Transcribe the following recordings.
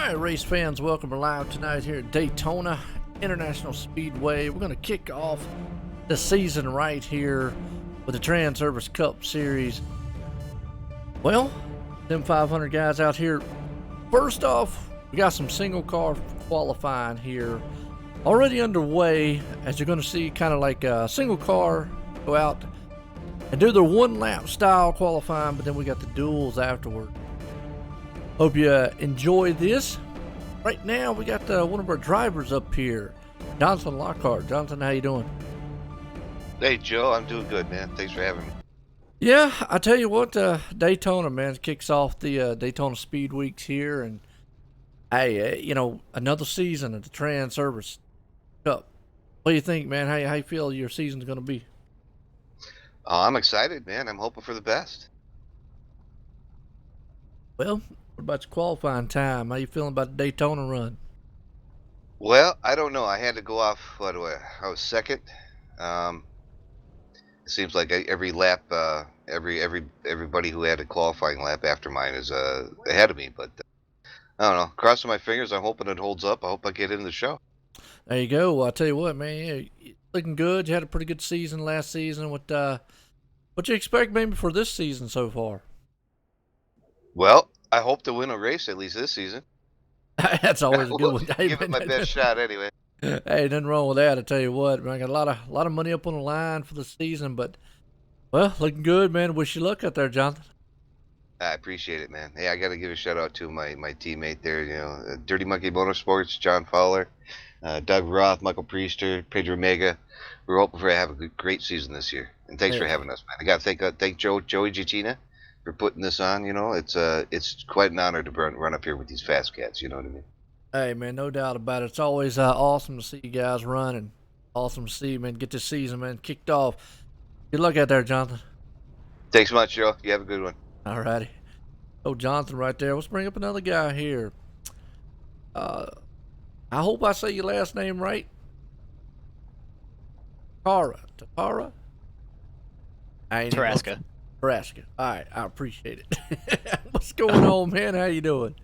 right, race fans, welcome live tonight here at Daytona International Speedway. We're going to kick off the season right here with the Transervice Cup Series. Well, Sim500 guys out here. First off, we got some single car qualifying here already underway, as you're going to see kind of like a single car go out and do their one lap style qualifying, but then we got the duels afterward. Hope you enjoy this. Right now, we got one of our drivers up here, Jonathan Lockhart. Jonathan, how you doing? Hey, Joe, I'm doing good, man. Thanks for having me. Yeah, I tell you what, Daytona, man, kicks off the Daytona Speed Weeks here, and hey, another season of the Transervice Cup. What do you think, man? How you feel your season's going to be? I'm excited, man. I'm hoping for the best. Well, what about your qualifying time? How you feeling about the Daytona run? Well, I don't know. I had to go off. I was second. It seems like every lap, everybody who had a qualifying lap after mine is ahead of me. But I don't know. Crossing my fingers. I'm hoping it holds up. I hope I get into the show. There you go. Well, I tell you what, man, you're looking good. You had a pretty good season last season. What you expect maybe for this season so far? Well, I hope to win a race at least this season. That's always a good one. Hey, Give it my best shot anyway. Hey, nothing wrong with that. I tell you what, man, I got a lot of money up on the line for the season, but well, looking good, man. Wish you luck out there, Jonathan. I appreciate it, man. Hey, I got to give a shout out to my teammate there. Dirty Monkey Motorsports, John Fowler, Doug Roth, Michael Priester, Pedro Mega. We're hoping for have a great season this year, and thanks for having us, man. I got to thank Joey Gitina for putting this on. It's quite an honor to run up here with these fast cats. You know what I mean? Hey, man, no doubt about it. It's always awesome to see you guys run, and awesome to see you, man, get this season, man, kicked off. Good luck out there, Jonathan. Thanks much, Joe. You have a good one. All righty. Oh, Jonathan right there. Let's bring up another guy here. I hope I say your last name right. Takara? Taraska. All right, I appreciate it. What's going on, man? How you doing?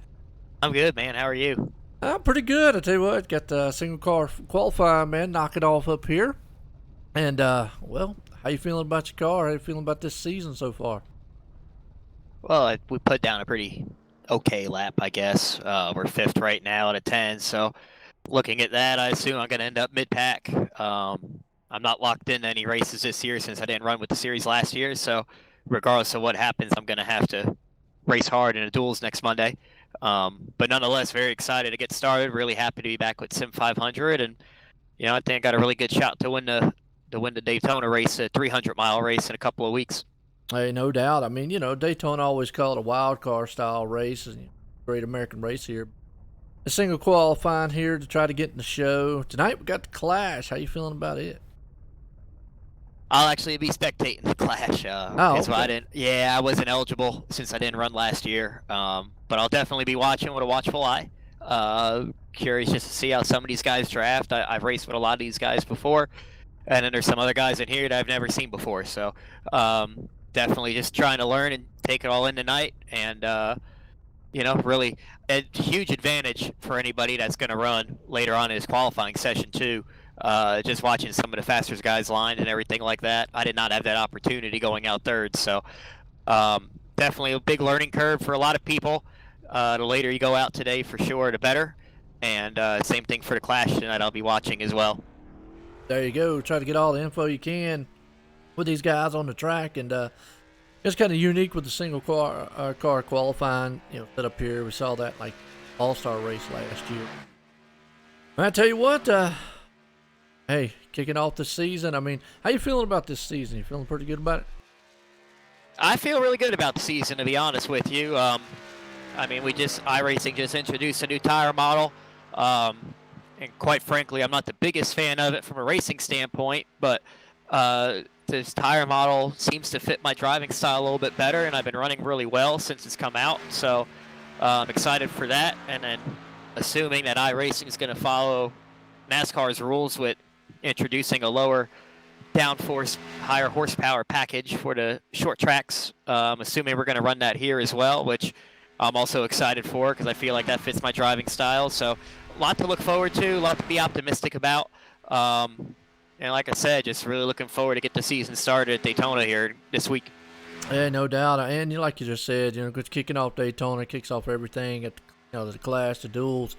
I'm good, man. How are you? I'm pretty good. I tell you what, got the single car qualifying, man. Knock it off up here. And well, how you feeling about your car? How you feeling about this season so far? Well, we put down a pretty okay lap, I guess. We're fifth right now out of 10, so looking at that, I assume I'm going to end up mid-pack. I'm not locked into any races this year since I didn't run with the series last year, so regardless of what happens, I'm going to have to race hard in the duels next Monday. But nonetheless, very excited to get started. Really happy to be back with Sim500, and I think I got a really good shot to win the Daytona race, a 300-mile race in a couple of weeks. Hey, no doubt. I mean, Daytona always called a wild card style race, and great American race here. A single qualifying here to try to get in the show tonight. We got the Clash. How you feeling about it? I'll actually be spectating the Clash. Okay. I wasn't eligible since I didn't run last year. But I'll definitely be watching with a watchful eye. Curious just to see how some of these guys draft. I've raced with a lot of these guys before, and then there's some other guys in here that I've never seen before. So definitely just trying to learn and take it all in tonight. And really a huge advantage for anybody that's going to run later on in his qualifying session too. Just watching some of the fastest guys line and everything like that. I did not have that opportunity going out third, so definitely a big learning curve for a lot of people. The later you go out today, for sure, the better. And same thing for the Clash tonight. I'll be watching as well. There you go. Try to get all the info you can with these guys on the track, and it's kind of unique with the single car qualifying. Set up here. We saw that like all-star race last year. I tell you what. Hey, kicking off the season. I mean, how you feeling about this season? You feeling pretty good about it? I feel really good about the season, to be honest with you. I mean, iRacing just introduced a new tire model. And quite frankly, I'm not the biggest fan of it from a racing standpoint, but this tire model seems to fit my driving style a little bit better, and I've been running really well since it's come out. So I'm excited for that. And then assuming that iRacing is going to follow NASCAR's rules with introducing a lower downforce, higher horsepower package for the short tracks. Assuming we're going to run that here as well, which I'm also excited for because I feel like that fits my driving style. So a lot to look forward to, a lot to be optimistic about. And like I said, just really looking forward to get the season started at Daytona here this week. Yeah, no doubt. And like you just said, it's kicking off Daytona, kicks off everything at the Clash, the duels,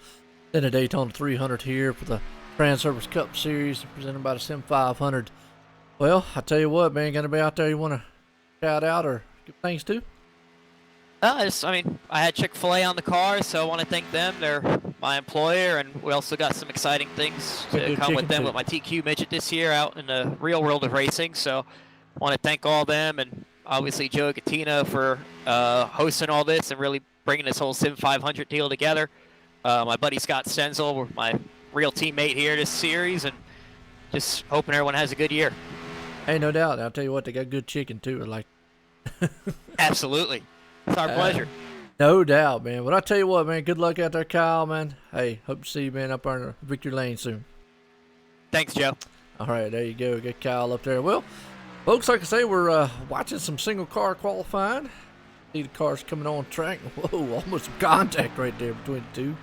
then the Daytona 300 here for the Transervice Cup Series presented by the Sim500. Well, I tell you what, man, gonna be out there you want to shout out or give thanks to? I had Chick-fil-A on the car, so I want to thank them. They're my employer, and we also got some exciting things to come with them too. with my TQ midget this year out in the real world of racing. So I want to thank all them, and obviously Joe Cattina for hosting all this and really bringing this whole Sim500 deal together. My buddy Scott Stenzel, my real teammate here this series, and just hoping everyone has a good year. Hey, no doubt. I'll tell you what, they got good chicken too. Absolutely. It's our pleasure. No doubt, man. But I tell you what, man, good luck out there, Kyle, man. Hey, hope to see you, man, up there in Victory Lane soon. Thanks, Joe. All right, there you go. Get Kyle up there. Well, folks, like I say, we're watching some single car qualifying. See the cars coming on track. Whoa, almost some contact right there between the two.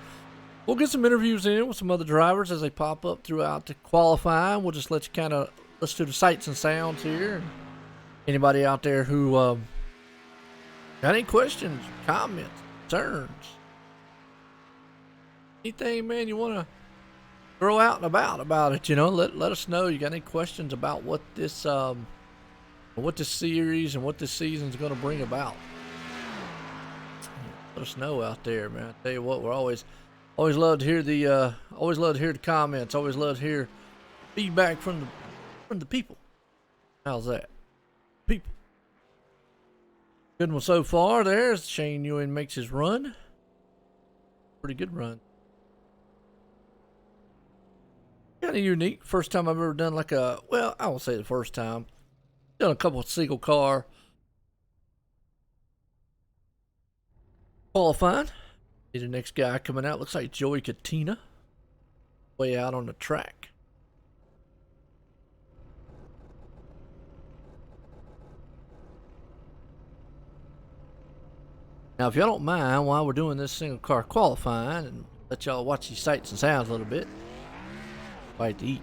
We'll get some interviews in with some other drivers as they pop up throughout the qualifying. We'll just let you kind of listen to the sights and sounds here. Anybody out there who got any questions, comments, concerns, anything, man, you want to throw out and about it, let us know. You got any questions about what this series and what this season's going to bring about? Let us know out there, man. I tell you what, we're always love to hear the comments. Always love to hear feedback from the people. How's that? People. Good one so far. There's Shane Ewing makes his run. Pretty good run. Kind of unique. First time I've ever done I won't say the first time. Done a couple of single car qualifying. See the next guy coming out. Looks like Joey Cattina. Way out on the track. Now, if y'all don't mind, while we're doing this single car qualifying, and let y'all watch these sights and sounds a little bit, bite to eat.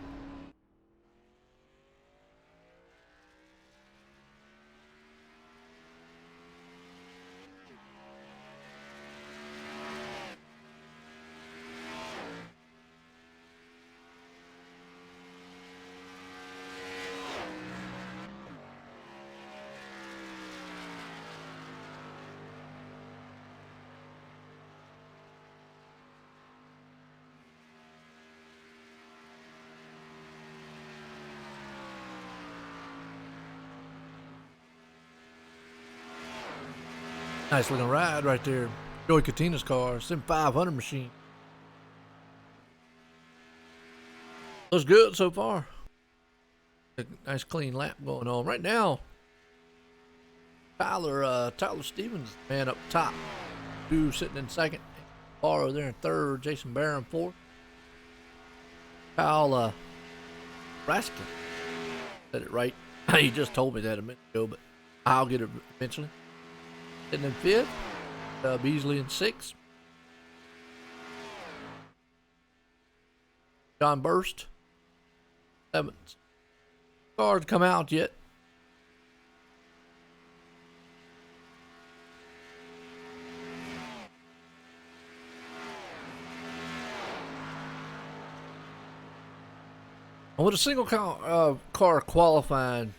Nice looking ride right there. Joey Cattina's car, Sim500 machine. Looks good so far. A nice clean lap going on right now. Tyler Stevens, man, up top. Two sitting in second. Barrow there in third. Jason Barron fourth. Kyle Raskin. Said it right. He just told me that a minute ago, but I'll get it eventually. Sitting in fifth. Beasley in sixth. John Burst. Seventh. Cars come out yet. With a single car qualifying,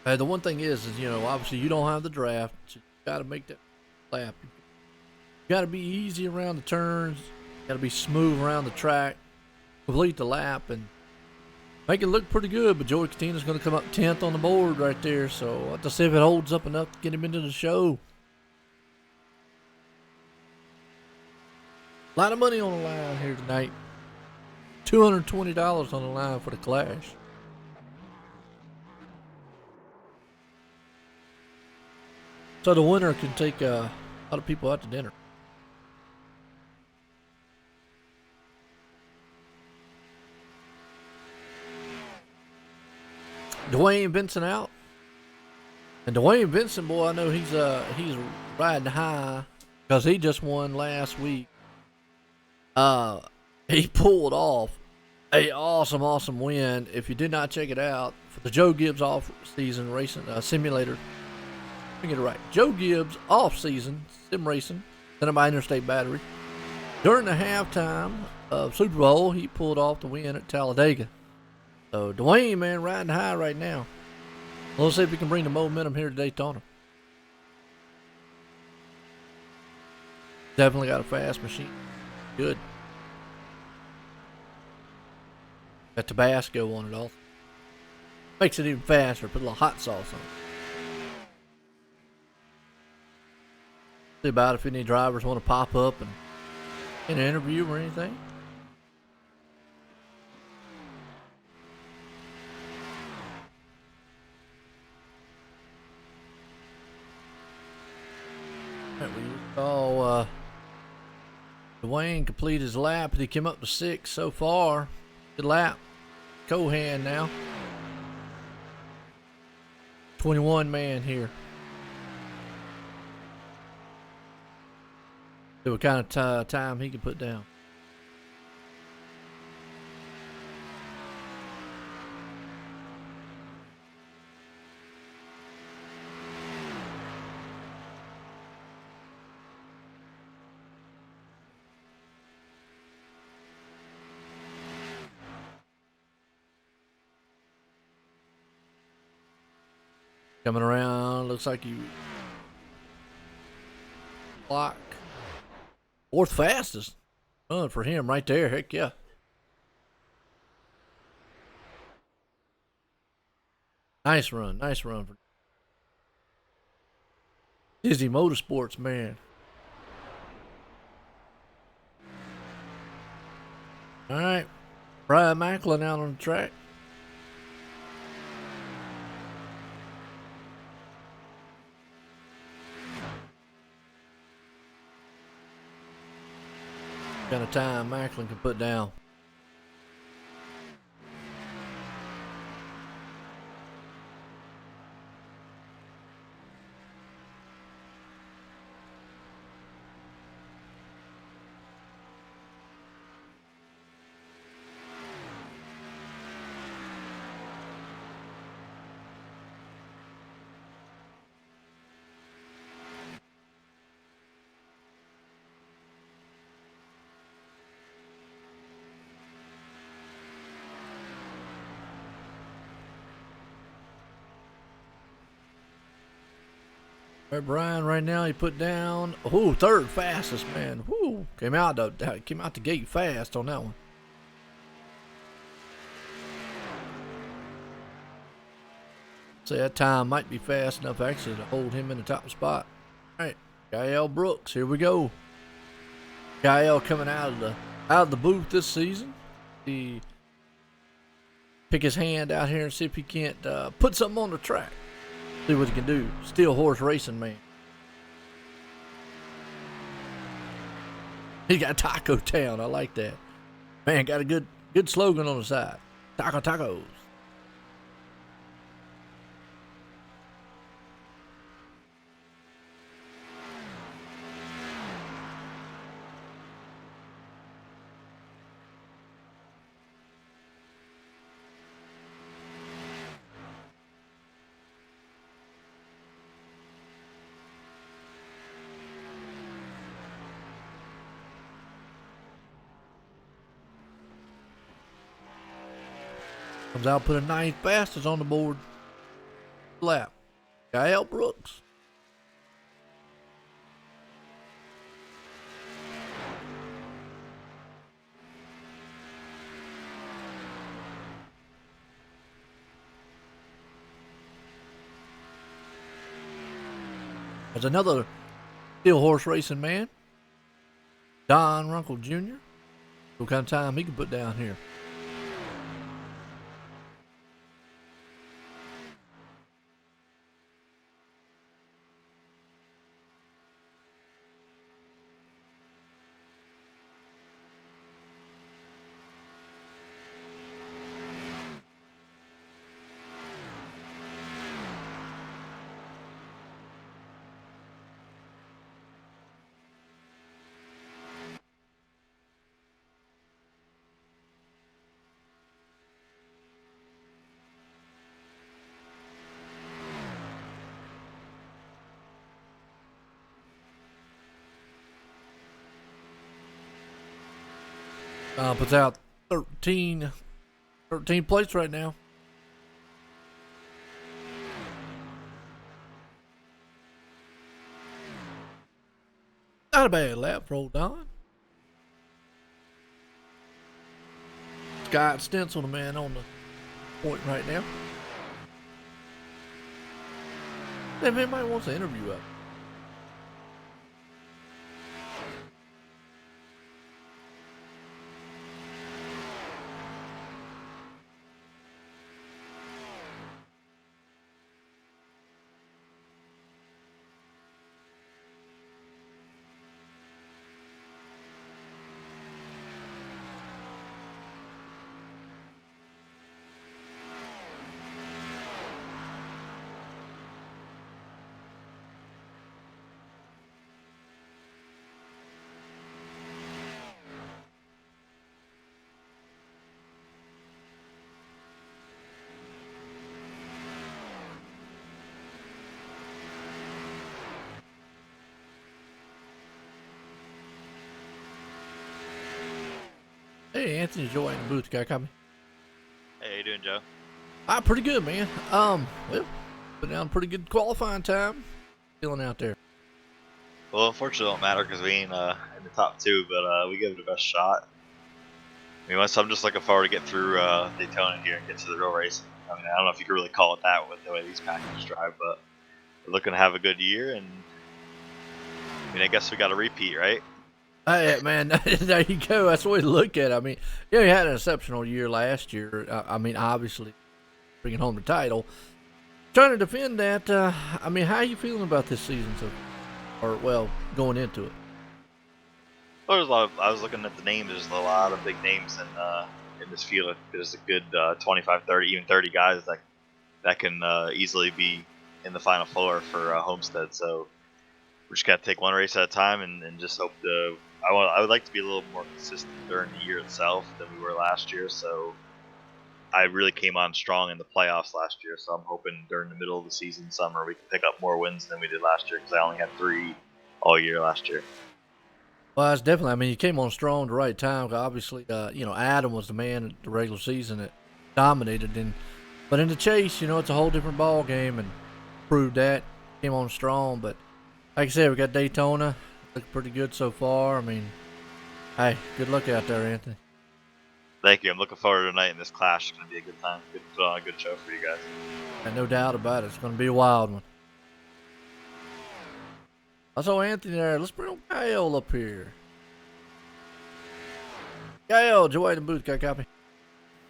the one thing is obviously you don't have the draft. So you got to make that lap. You got to be easy around the turns. Got to be smooth around the track. Complete the lap and make it look pretty good. But Joey Cattina's going to come up 10th on the board right there. So we'll have to see if it holds up enough to get him into the show. A lot of money on the line here tonight. $220 on the line for the Clash. So the winner can take a lot of people out to dinner. Dwayne Benson out. And Dwayne Benson, boy, I know he's riding high because he just won last week. He pulled off a awesome win. If you did not check it out, for the Joe Gibbs off-season racing simulator, let me get it right. Joe Gibbs off-season sim racing, sent by Interstate Battery. During the halftime of Super Bowl, he pulled off the win at Talladega. So Dwayne, man, riding high right now. We'll see if we can bring the momentum here to Daytona. Definitely got a fast machine. Good. Got Tabasco on it also. Makes it even faster. Put a little hot sauce on it. See about if any drivers want to pop up and in an interview or anything. Right, we saw Dwayne complete his lap, and he came up to 6th so far. Good lap. Cohan now. 21 man here. See what kind of time he can put down. Coming around, looks like you clock 4th fastest run for him right there. Heck yeah. Nice run for Disney Motorsports, man. All right, Brian Macklin out on the track. Kind of time Macklin can put down. Right, Brian, right now he put down 3rd fastest, man. Came out the gate fast on that one. Say that time might be fast enough actually to hold him in the top spot. All right, Gael Brooks, here we go. Gael coming out of the booth this season. He pick his hand out here and see if he can't put something on the track. See what he can do. Steel horse racing, man. He got Taco Town. I like that. Man, got a good slogan on the side. Taco Tacos. Comes out, put a 9th fastest on the board. Lap. Gael Brooks. There's another steel horse racing man. Don Runkle Jr. What kind of time he can put down here. Puts out 13 plates right now. Not a bad lap for Don. Scott Stencil, the man on the point right now. If anybody wants to interview us. Hey, Anthony, Joy in the booth. Got copy? Hey, how you doing, Joe? Pretty good, man. Well, put down pretty good qualifying time. Feeling out there. Well, unfortunately, it don't matter because we ain't in the top two, but we give it the best shot. I mean, I'm just looking forward to get through Daytona here and get to the real racing. I mean, I don't know if you could really call it that with the way these packages drive, but we're looking to have a good year, and I mean, I guess we got a repeat, right? Hey, man, there you go. That's the way to look at it. I mean, yeah, you had an exceptional year last year. I mean, obviously, bringing home the title. Trying to defend that, I mean, how are you feeling about this season going into it? Well, there's a lot of, I was looking at the names. There's a lot of big names in this field. There's a good 25, 30, even 30 guys that can easily be in the Final Four for Homestead. So we just got to take one race at a time and just hope to. I would like to be a little more consistent during the year itself than we were last year. So I really came on strong in the playoffs last year. So I'm hoping during the middle of the season, summer, we can pick up more wins than we did last year because I only had 3 all year last year. Well, it's definitely. I mean, you came on strong at the right time. Obviously, Adam was the man at the regular season that dominated. But in the chase, it's a whole different ball game, and proved that. Came on strong, but like I said, we got Daytona. Looking pretty good so far. I mean, hey, good luck out there, Anthony. Thank you. I'm looking forward to tonight in this clash. It's going to be a good time. Put on a good show for you guys. And no doubt about it. It's going to be a wild one. I saw Anthony there. Let's bring Gael up here. Gael, Joy in the booth. Got copy?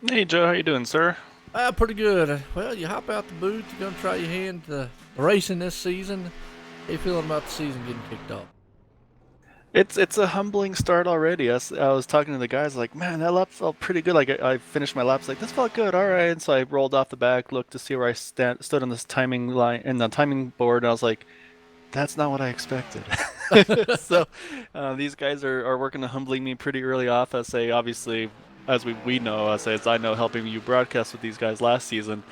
Hey, Joe. How you doing, sir? Pretty good. Well, you hop out the booth. You're going to try your hand to the racing this season. How you feeling about the season getting kicked off? It's a humbling start already. I was talking to the guys like, man, that lap felt pretty good. Like I finished my laps like, this felt good. All right. And so I rolled off the back, looked to see where I stood on this timing line and the timing board. And I was like, that's not what I expected. So these guys are working on humbling me pretty early off. I say, obviously, as we know, as I know helping you broadcast with these guys last season,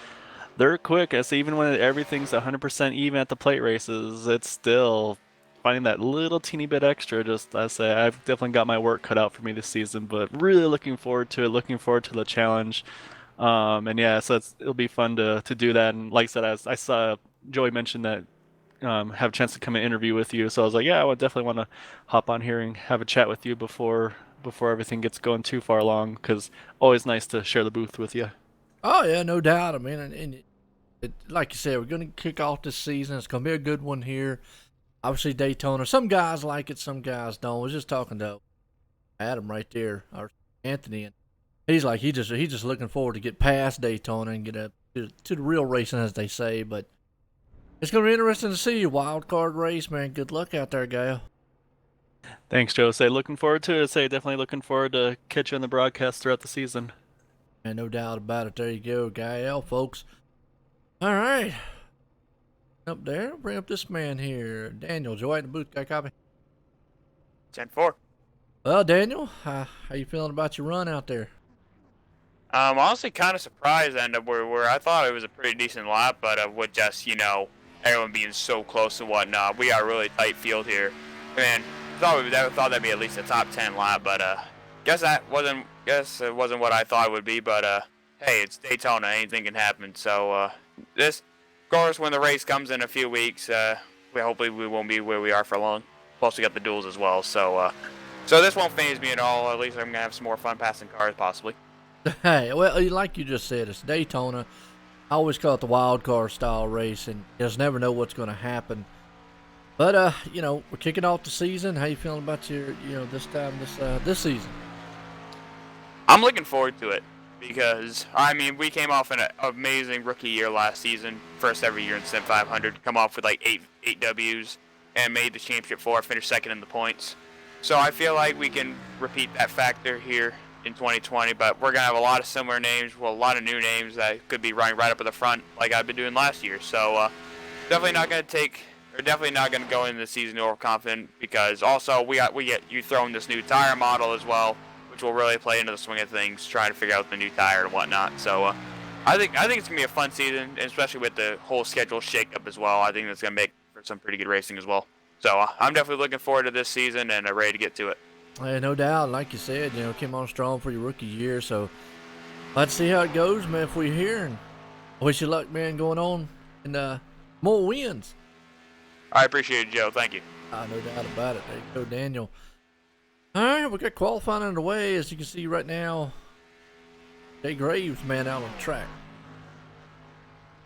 they're quick. I say even when everything's 100% even at the plate races, it's still finding that little teeny bit extra. I say I've definitely got my work cut out for me this season, but really looking forward to it. Looking forward to the challenge. And yeah, so it'll be fun to do that. And like I said, as I saw Joey mention that have a chance to come and interview with you, so I was like, yeah, I would definitely want to hop on here and have a chat with you before everything gets going too far along. Because always nice to share the booth with you. Oh yeah, no doubt. I mean, and like you said, we're going to kick off this season. It's going to be a good one here. Obviously, Daytona. Some guys like it, some guys don't. I was just talking to Adam right there, or Anthony, and he's like he's just looking forward to get past Daytona and get up to the real racing, as they say. But it's going to be interesting to see a wild card race, man. Good luck out there, Gail. Thanks, Joe. Say looking forward to it. Say definitely looking forward to catch you on the broadcast throughout the season. And no doubt about it. There you go, Gael, folks. All right. Up there, bring up this man here. Daniel, Joy in the booth. Got copy? 10-4. Well, Daniel, how you feeling about your run out there? Honestly, kind of surprised end up where I thought it was a pretty decent lap, but with just everyone being so close and whatnot, we got a really tight field here. Man, thought that'd be at least a top 10 lap, but guess it wasn't what I thought it would be, but hey, it's Daytona. Anything can happen. So this, of course, when the race comes in a few weeks, hopefully we won't be where we are for long. Plus, we got the duels as well. So this won't faze me at all. At least I'm gonna have some more fun passing cars, possibly. Hey, well, like you just said, it's Daytona. I always call it the wild card style race, and you just never know what's going to happen. But you know, we're kicking off the season. How you feeling about this season? I'm looking forward to it because I mean we came off an amazing rookie year last season, first ever year in Sim500. Come off with like eight Ws and made the championship 4, finished second in the points. So I feel like we can repeat that factor here in 2020. But we're gonna have a lot of similar names, well, a lot of new names that could be running right up at the front like I've been doing last year. So definitely not gonna go into the season overconfident because also we get you throwing this new tire model as well, which will really play into the swing of things, trying to figure out the new tire and whatnot. So I think it's gonna be a fun season, especially with the whole schedule shakeup as well. I think it's gonna make for some pretty good racing as well. So I'm definitely looking forward to this season and ready to get to it. Hey, no doubt. Like you said, you know, came on strong for your rookie year. So let's see how it goes, man. If we're here, and I wish you luck, man, going on and more wins. I appreciate it, Joe. Thank you. No doubt about it. There you go, Daniel. All right, we got qualifying underway. As you can see right now, Jay Graves, man, out on the track.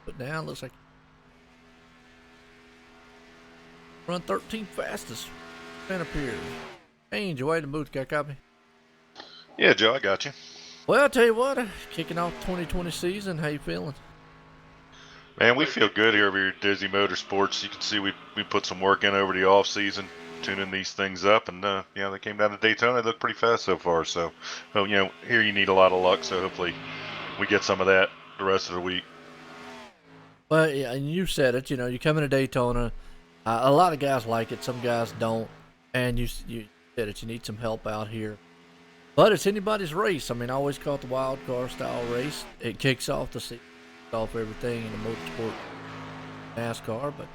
Put down, looks like run 13th fastest. Man appears. Change your way to booth, got copy? Yeah, Joe, I got you. Well, I'll tell you what, kicking off 2020 season, how you feeling? Man, we feel good here over here at Disney Motorsports. You can see we put some work in over the off season, tuning these things up, and you know, they came down to Daytona. They look pretty fast so far. So, well, you know, here you need a lot of luck. So hopefully we get some of that the rest of the week. Well, yeah, and you said it. You know, you come into Daytona. A lot of guys like it. Some guys don't. And you said it. You need some help out here. But it's anybody's race. I mean, I always call it the wild card style race. It kicks off the season, off everything in the motorsport, NASCAR. But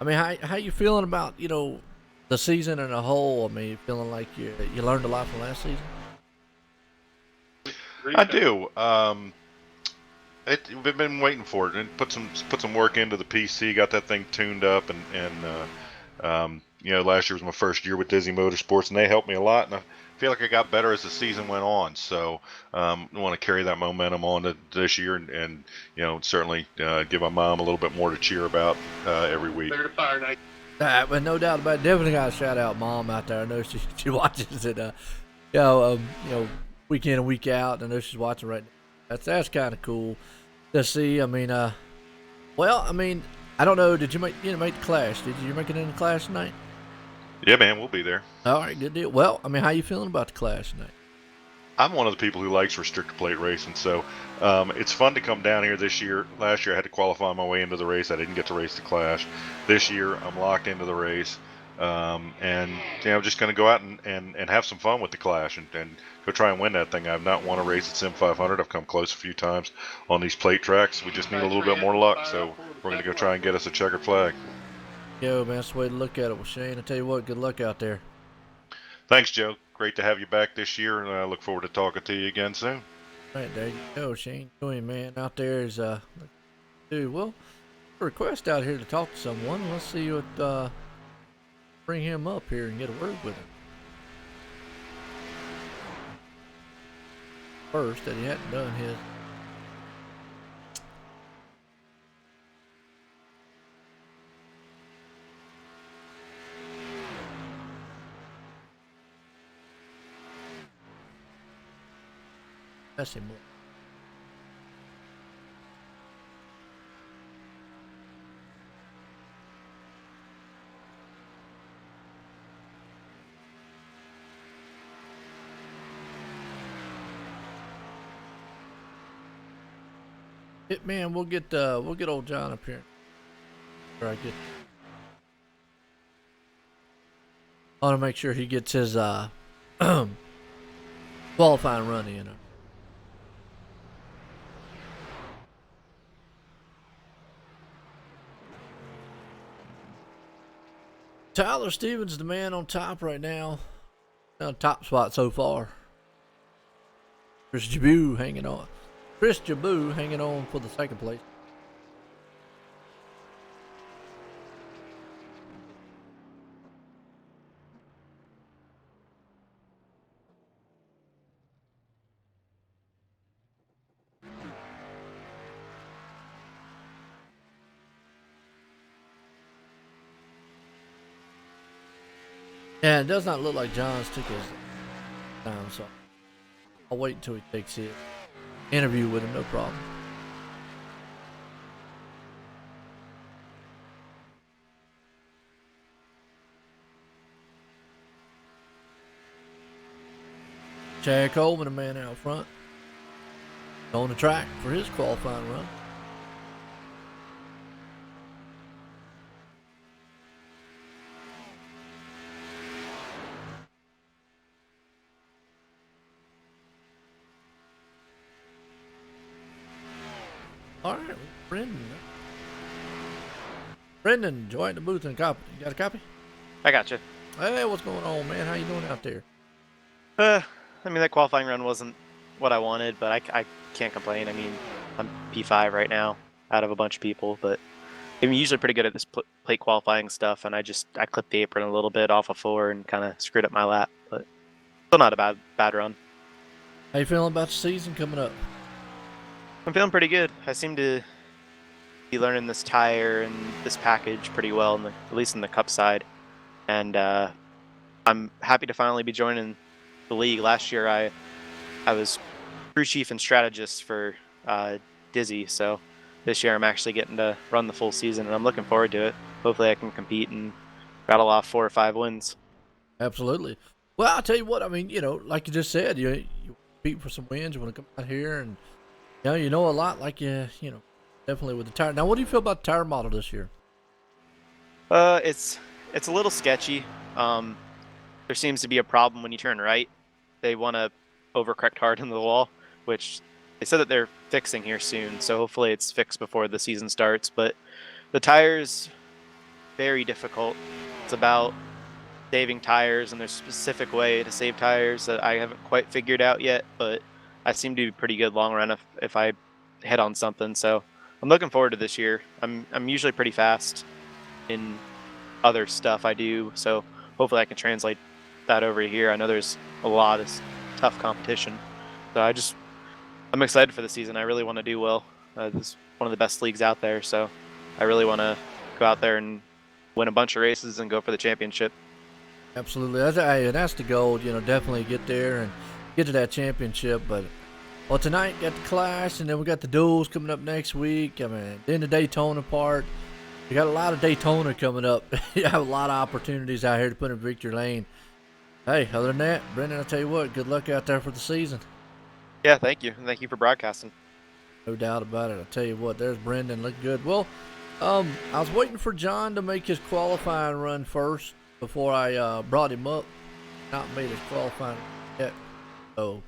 I mean, how you feeling about, you know, the season in a whole? I mean, you feeling like you learned a lot from last season? I do. We've been waiting for it, and put some work into the PC. Got that thing tuned up, and you know, last year was my first year with Disney Motorsports, and they helped me a lot. And I feel like I got better as the season went on. So I want to carry that momentum on to this year, and you know, certainly give my mom a little bit more to cheer about every week. But no doubt about it. Definitely got to shout out Mom out there. I know she watches it. You know, week in and week out. I know she's watching right now. That's kind of cool to see. I mean, well, I mean, I don't know. Did you make the Clash? Did you make it in the Clash tonight? Yeah, man, we'll be there. All right, good deal. Well, I mean, how you feeling about the Clash tonight? I'm one of the people who likes restrictor plate racing, so it's fun to come down here this year. Last year I had to qualify my way into the race. I didn't get to race the Clash. This year I'm locked into the race, and you know, I'm just going to go out and have some fun with the Clash and go try and win that thing. I've not won a race at Sim500. I've come close a few times on these plate tracks. We just need a little bit more luck, so we're going to go try and get us a checkered flag. Yo, man, that's the way to look at it. Well, Shane, I tell you what, good luck out there. Thanks, Joe. Great to have you back this year, and I look forward to talking to you again soon. All right, there you go, Shane. Joey, man, out there is dude. Well, request out here to talk to someone. Let's see what bring him up here and get a word with him. First, that he hadn't done his. That's him. Man, we'll get old John up here. Where I want to make sure he gets his qualifying run in. Tyler Stevens, the man on top right now. Top spot so far. Chris Jaboo hanging on. Chris Jaboo hanging on for the second place. Yeah, it does not look like John's took his time, so I'll wait until he takes his interview with him, no problem. Chad Coleman, a man out front, on the track for his qualifying run. All right, Brendan. Brendan, join the booth and copy. You got a copy? I got you. Hey, what's going on, man? How you doing out there? I mean, that qualifying run wasn't what I wanted, but I can't complain. I mean, I'm P5 right now out of a bunch of people, but I'm usually pretty good at this plate qualifying stuff, and I clipped the apron a little bit off of 4 and kind of screwed up my lap, but still not a bad run. How you feeling about the season coming up? I'm feeling pretty good. I seem to be learning this tire and this package pretty well, at least in the Cup side, and I'm happy to finally be joining the league. Last year I was crew chief and strategist for Dizzy, so this year I'm actually getting to run the full season, and I'm looking forward to it. Hopefully I can compete and rattle off 4 or 5 wins. Absolutely. Well, I'll tell you what, I mean, like you just said, you compete for some wins, you want to come out here, and you know a lot, like definitely with the tire. Now, what do you feel about the tire model this year? It's a little sketchy. There seems to be a problem when you turn right. They want to overcorrect hard into the wall, which they said that they're fixing here soon, so hopefully it's fixed before the season starts. But the tires, very difficult. It's about saving tires, and there's a specific way to save tires that I haven't quite figured out yet, but I seem to be pretty good long run if I hit on something. So I'm looking forward to this year. I'm usually pretty fast in other stuff I do, so hopefully I can translate that over here. I know there's a lot of tough competition, so I'm excited for the season. I really want to do well. This is one of the best leagues out there, so I really want to go out there and win a bunch of races and go for the championship. Absolutely. That's the goal, definitely get there and get to that championship. But, well, tonight got the Clash, and then we got the duels coming up next week. I mean, then the Daytona part. We got a lot of Daytona coming up. You have a lot of opportunities out here to put in victory lane. Hey, other than that, Brendan, I'll tell you what, good luck out there for the season. Yeah, thank you. And thank you for broadcasting. No doubt about it. I'll tell you what, there's Brendan. Look good. Well, I was waiting for John to make his qualifying run first before I brought him up. Not made his qualifying yet. So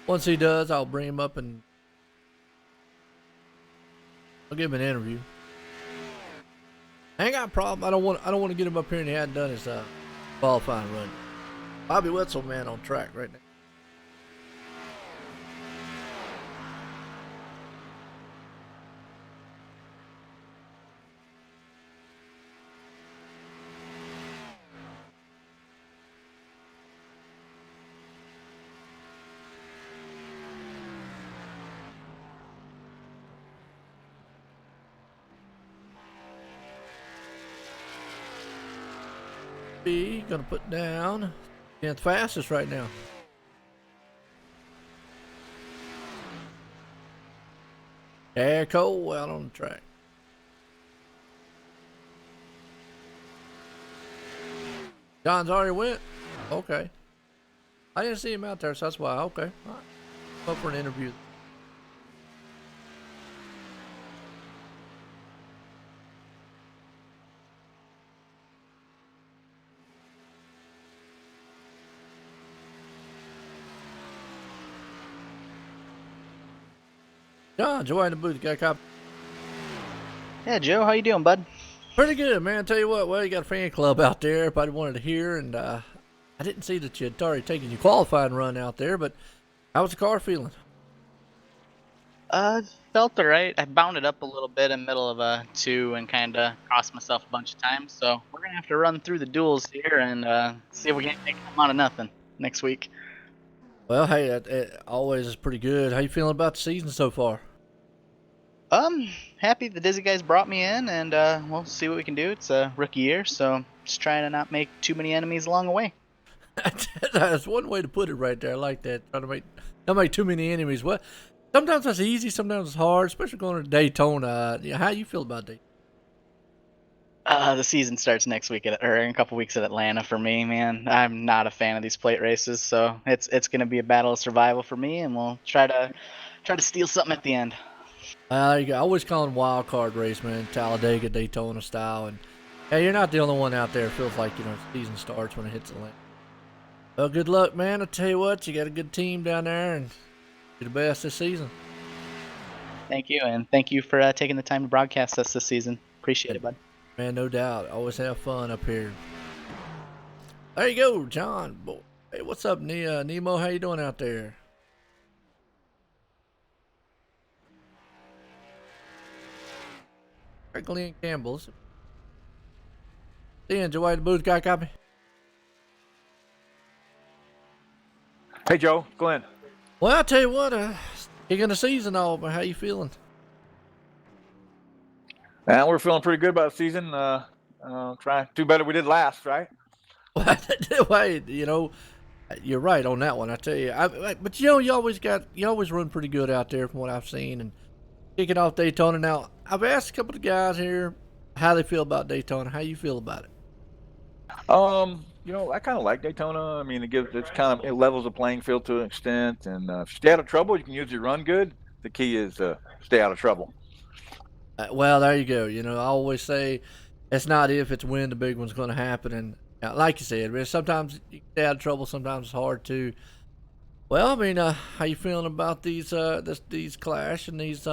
once he does, I'll bring him up and I'll give him an interview. I ain't got a problem. I don't want to get him up here and he hadn't done his qualifying run. Bobby Wetzel, man, on track right now. Gonna put down 10th fastest right now. Yeah, Cole out on the track. John's already went. Okay. I didn't see him out there, so that's why. Okay. All right. Up for an interview. John, join the booth. Got a copy. Yeah, Joe, how you doing, bud? Pretty good, man. Tell you what, well, you got a fan club out there. Everybody wanted to hear, and I didn't see that you had already taken your qualifying run out there, but How's the car feeling? Felt alright. I bounded up a little bit in the middle of a 2 and kind of cost myself a bunch of time. So we're gonna have to run through the duels here and see if we can't make them out of nothing next week. Well, hey, it always is pretty good. How you feeling about the season so far? Happy the Dizzy guys brought me in, and we'll see what we can do. It's a rookie year, so just trying to not make too many enemies along the way. That's one way to put it right there. I like that. Try to not make too many enemies. Well, sometimes that's easy, sometimes it's hard, especially going to Daytona. How you feel about Daytona? The season starts next week or in a couple weeks at Atlanta for me, man. I'm not a fan of these plate races, so it's gonna be a battle of survival for me, and we'll try to steal something at the end. I always call them wild card race, man. Talladega, Daytona style, and hey, you're not the only one out there. It feels like the season starts when it hits Atlanta. Well, good luck, man. I tell you what, you got a good team down there, and do the best this season. Thank you, and thank you for taking the time to broadcast us this season. Appreciate it, bud. Man, no doubt. Always have fun up here. There you go, John. Boy. Hey, what's up, Nemo? How you doing out there? Glenn Campbell's. Dan, Joey the booth guy copy? Hey, Joe. Glenn. Well, I tell you what, kicking the season off, how you feeling? And we're feeling pretty good about the season. Trying to do better we did last, right? Wait, you're right on that one. I tell you, but you always run pretty good out there from what I've seen, and kicking off Daytona. Now, I've asked a couple of guys here how they feel about Daytona. How you feel about it? I kind of like Daytona. I mean, it levels the playing field to an extent, and if you stay out of trouble, you can usually run good. The key is stay out of trouble. Well, there you go. I always say it's not if, it's when the big one's going to happen. And like you said, sometimes you stay out of trouble, sometimes it's hard to. Well, I mean, how you feeling about these clash and these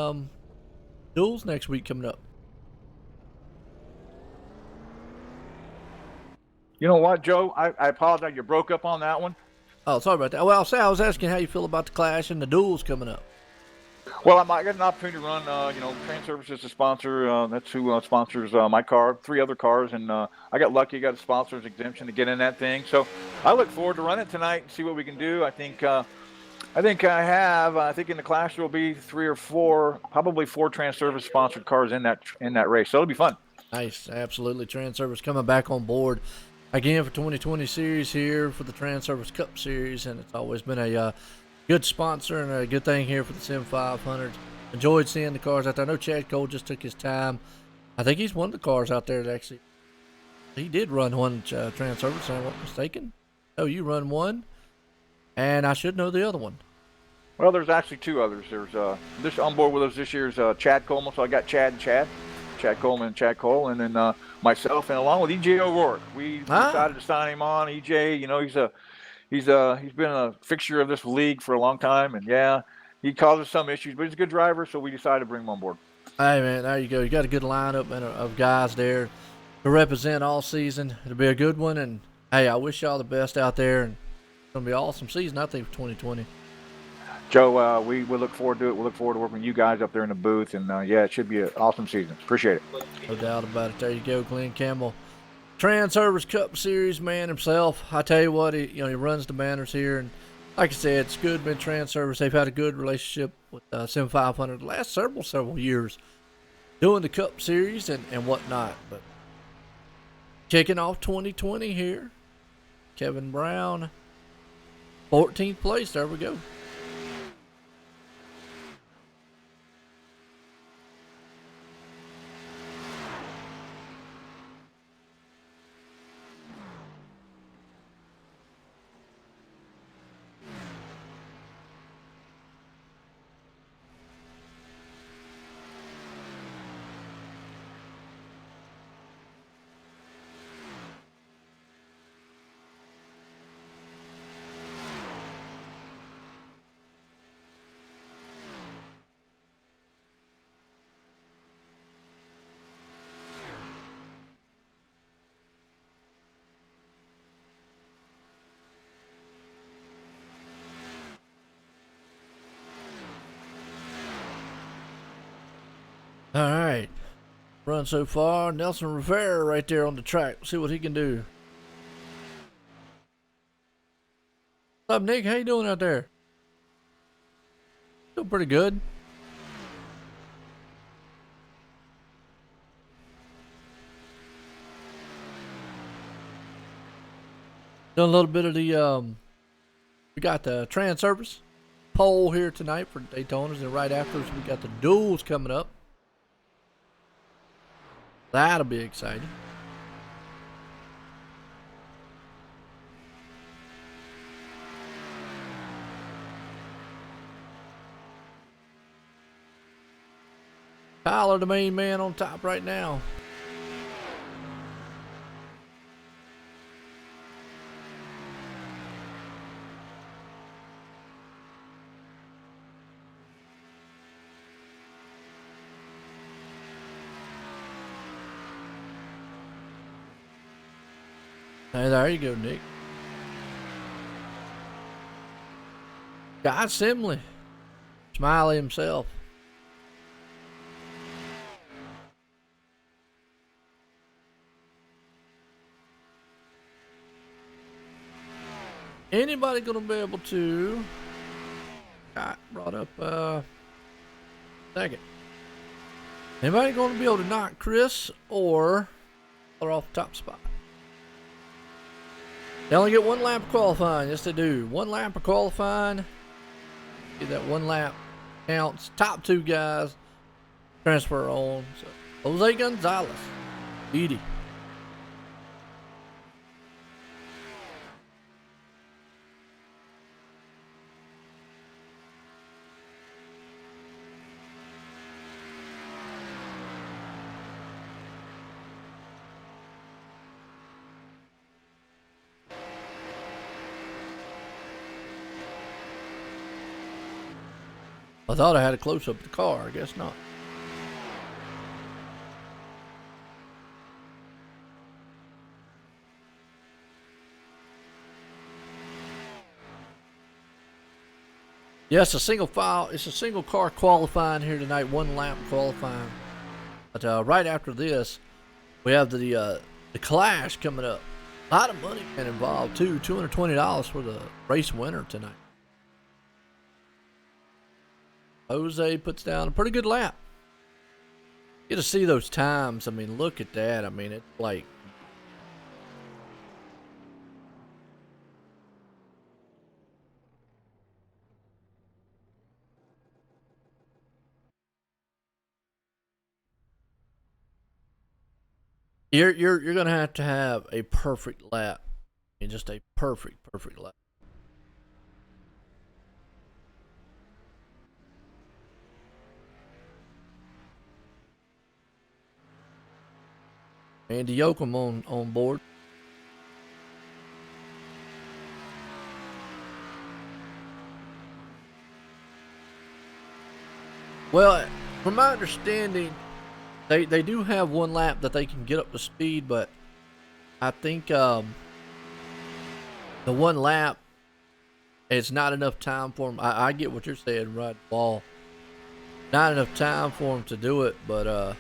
duels next week coming up? You know what, Joe? I apologize. You broke up on that one. Oh, sorry about that. Well, I was asking how you feel about the clash and the duels coming up. Well, I got an opportunity to run. Transervice is a sponsor. That's who sponsors my car, 3 other cars, and I got lucky. Got a sponsor's exemption to get in that thing. So I look forward to running it tonight and see what we can do. I think in the clash there will be 3 or 4, probably 4 Transervice sponsored cars in that race. So it'll be fun. Nice, absolutely. Transervice coming back on board again for 2020 series here for the Transervice Cup Series, and it's always been a good sponsor and a good thing here for the Sim500. Enjoyed seeing the cars out there. I know Chad Cole just took his time. I think he's one of the cars out there that actually he did run one Transervice, if I'm not mistaken. Oh, you run one, and I should know the other one. Well, there's actually 2 others. There's this on board with us this year's Chad Coleman. So I got Chad Coleman and Chad Cole, and then myself, and along with EJ O'Rourke. We decided to sign him on. EJ, he's been a fixture of this league for a long time, and he causes some issues, but he's a good driver, so we decided to bring him on board. Hey, man, there you go. You got a good lineup of guys there to represent all season. It'll be a good one, and hey, I wish y'all the best out there, and it's going to be an awesome season, I think, for 2020. Joe, we look forward to it. We look forward to working with you guys up there in the booth, and it should be an awesome season. Appreciate it. No doubt about it. There you go, Glenn Campbell. Transervice Cup Series man himself. I tell you what, he runs the banners here, and like I said, it's good being Transervice. They've had a good relationship with Sim500 the last several years doing the Cup Series and whatnot. But kicking off 2020 here, Kevin Brown, 14th place. There we go. All right. Run so far. Nelson Rivera right there on the track. See what he can do. What's up, Nick? How you doing out there? Doing pretty good. Done a little bit of the we got the Transervice pole here tonight for Daytonas, and right afterwards we got the duels coming up. That'll be exciting. Tyler, the main man, on top right now. Hey, there you go, Nick. Guy Simley. Smiley himself. Anybody gonna be able to got brought up second. Anybody gonna be able to knock Chris or off the top spot? They only get 1 lap of qualifying. Yes, they do. 1 lap of qualifying. Get that 1 lap counts. Top 2 guys transfer on. So Jose Gonzalez, Edie. I thought I had a close-up of the car. I guess not. Yes, a single file. It's a single car qualifying here tonight. 1 lap qualifying. But right after this, we have the Clash coming up. A lot of money been involved too. $220 for the race winner tonight. Jose puts down a pretty good lap. Get to see those times. I mean, look at that. I mean, it's like you're gonna have a perfect lap. I mean, just a perfect lap. Andy Yoakum on board. Well, from my understanding, they do have 1 lap that they can get up to speed, but I think the 1 lap is not enough time for them. I get what you're saying, right, Ball. Not enough time for them to do it, but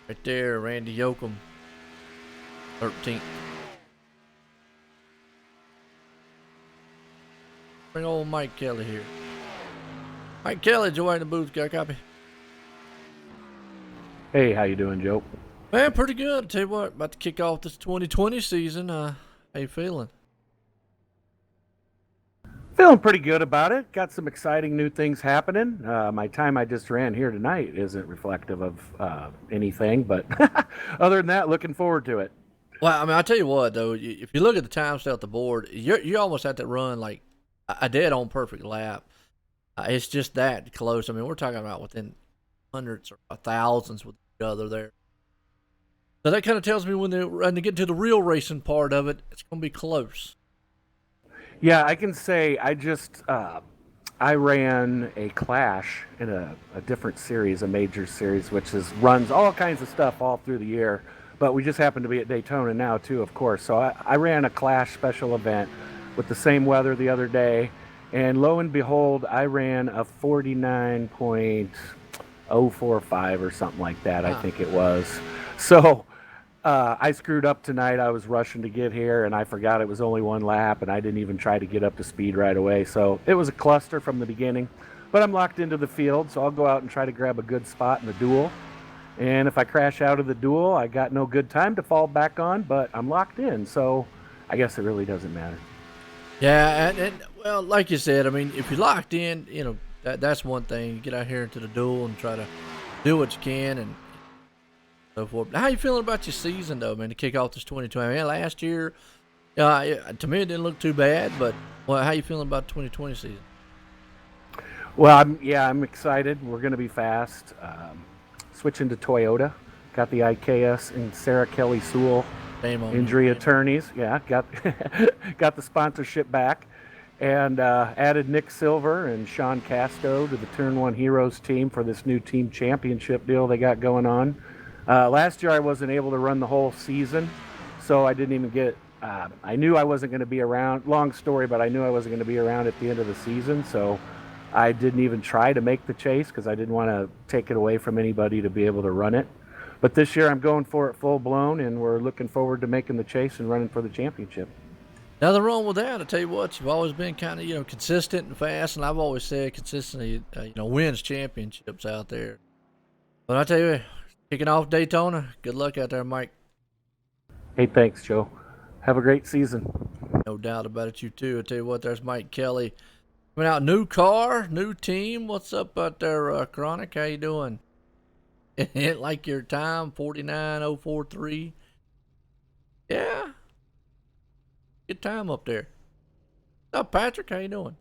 right there, Randy Yoakum, 13th. Bring old Mike Kelly here. Mike Kelly, join the booth. Got a copy? Hey, how you doing, Joe? Man, pretty good. I'll tell you what, about to kick off this 2020 season. How you feeling? Feeling pretty good about it. Got some exciting new things happening. My time I just ran here tonight isn't reflective of anything, but other than that, looking forward to it. Well, I mean, I'll tell you what, though. If you look at the time set at the board, you almost have to run like a dead-on perfect lap. It's just that close. I mean, we're talking about within hundreds or thousands with each other there. So that kind of tells me when they get to the real racing part of it, it's going to be close. Yeah, I can say I just I ran a Clash in a different series, a major series, which runs all kinds of stuff all through the year. But we just happen to be at Daytona now too, of course. So I ran a Clash special event with the same weather the other day, And lo and behold, I ran a 49.045 or something like that, I think it was. So I screwed up tonight. I was rushing to get here, and I forgot it was only one lap, and I didn't even try to get up to speed right away. So it was a cluster from the beginning. But I'm locked into the field, so I'll go out and try to grab a good spot in the duel. And if I crash out of the duel, I got no good time to fall back on, but I'm locked in, so I guess it really doesn't matter. Yeah, and well, like you said, I mean, if you're locked in, you know, that's one thing. You get out here into the duel and try to do what you can and so forth. How you feeling about your season, though, man, to kick off this 2020? Man, last year, to me, it didn't look too bad, but well, how you feeling about 2020 season? Well, I'm excited. We're going to be fast. Switching to Toyota. Got the IKS and Sarah Kelly Sewell injury attorneys. Yeah, got got the sponsorship back. And added Nick Silver and Sean Casto to the Turn 1 Heroes team for this new team championship deal they got going on. Last year I wasn't able to run the whole season, so I didn't even get I knew I wasn't going to be around. Long story, but I knew I wasn't going to be around at the end of the season, so I didn't even try to make the chase because I didn't want to take it away from anybody to be able to run it. But this year I'm going for it full blown, and we're looking forward to making the chase and running for the championship. Nothing wrong with that. I tell you what, you've always been kind of, you know, consistent and fast, and I've always said consistency, you know, wins championships out there. But I tell you, kicking off Daytona, good luck out there, Mike. Hey, thanks, Joe. Have a great season. No doubt about it, you too. I tell you what, there's Mike Kelly. Coming out, new car, new team. What's up out there, Chronic? How you doing? It like your time, 49.043. Yeah. Good time up there. What's up, Patrick? How you doing?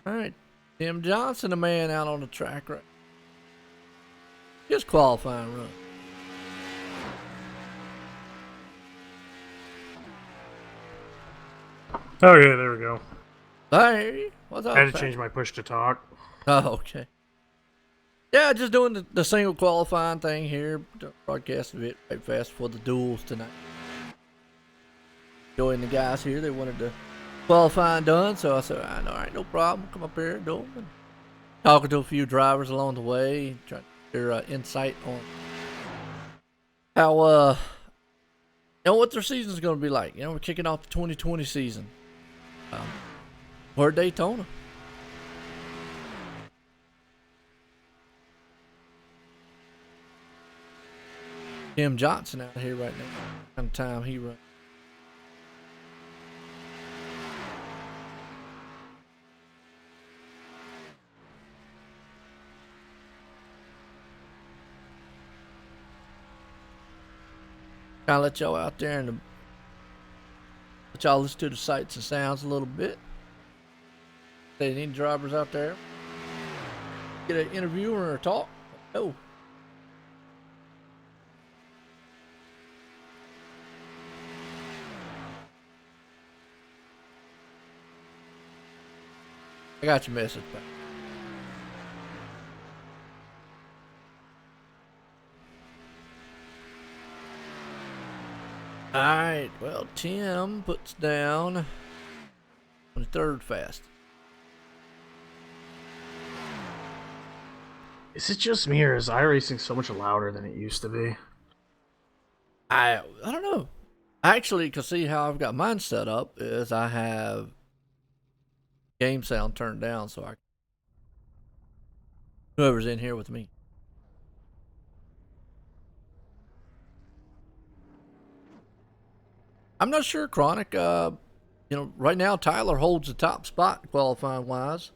All right. Tim Johnson, a man out on the track right. Just qualifying run. Okay, there we go. Hey, what's up? I had to change my push to talk. Oh, okay. Yeah, just doing the single qualifying thing here. Broadcasting it right fast for the duels tonight. Joining the guys here, they wanted the qualifying done, so I said, all right, no problem. Come up here and do them. And talking to a few drivers along the way, trying to get their insight on how, you know, what their season's going to be like. You know, we're kicking off the 2020 season. We're at Daytona. Tim Johnson out here right now. Kind of time he runs. Kind of let y'all out there and let y'all listen to the sights and sounds a little bit. Any drivers out there? Get an interview or a talk? No. I got your message back. Alright, well, Tim puts down 23rd fast. Is it just me, or is iRacing so much louder than it used to be? I don't know. Actually, can see how I've got mine set up is I have game sound turned down, so whoever's in here with me. I'm not sure, Chronic. You know, right now Tyler holds the top spot qualifying wise.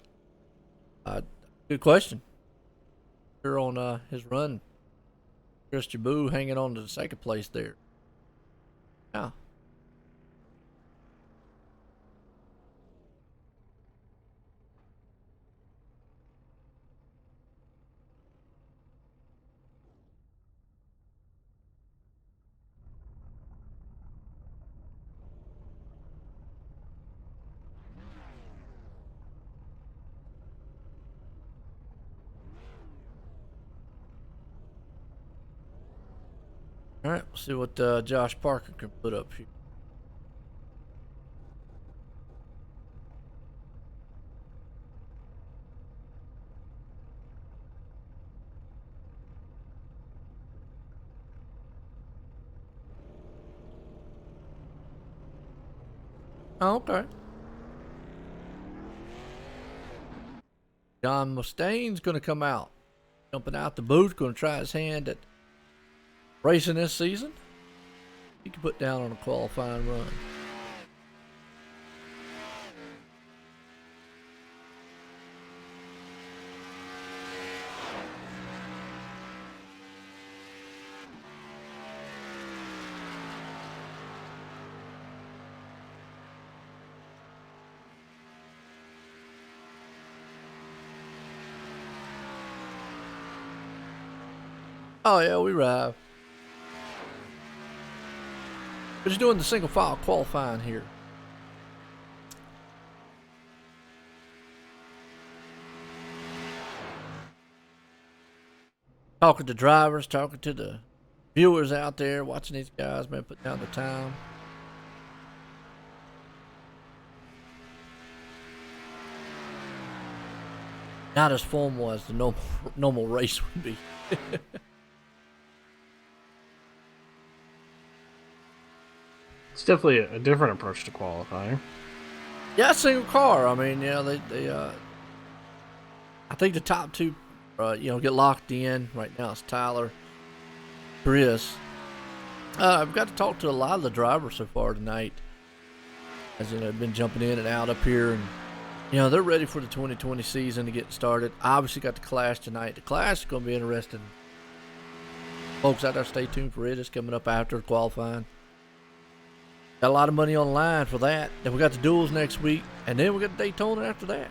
Good question. Here on his run, Chris Jaboo hanging on to the second place there. Yeah. All right, we'll see what Josh Parker can put up here. Oh, okay. John Mustaine's going to come out. Jumping out the booth, going to try his hand at racing this season. He can put down on a qualifying run. Oh yeah, we arrived. We're just doing the single file qualifying here. Talking to drivers, talking to the viewers out there, watching these guys, man, put down the time. Not as formal as the normal race would be. It's definitely a different approach to qualifying. Yeah, single car. I mean, yeah, they I think the top two, get locked in right now. It's Tyler, Chris. I've got to talk to a lot of the drivers so far tonight. As you know, they've been jumping in and out up here, and they're ready for the 2020 season to get started. Obviously, got the Clash tonight. The Clash is going to be interesting. Folks out there, stay tuned for it. It's coming up after qualifying. Got a lot of money on the line for that. Then we got the duels next week, and then we got Daytona after that.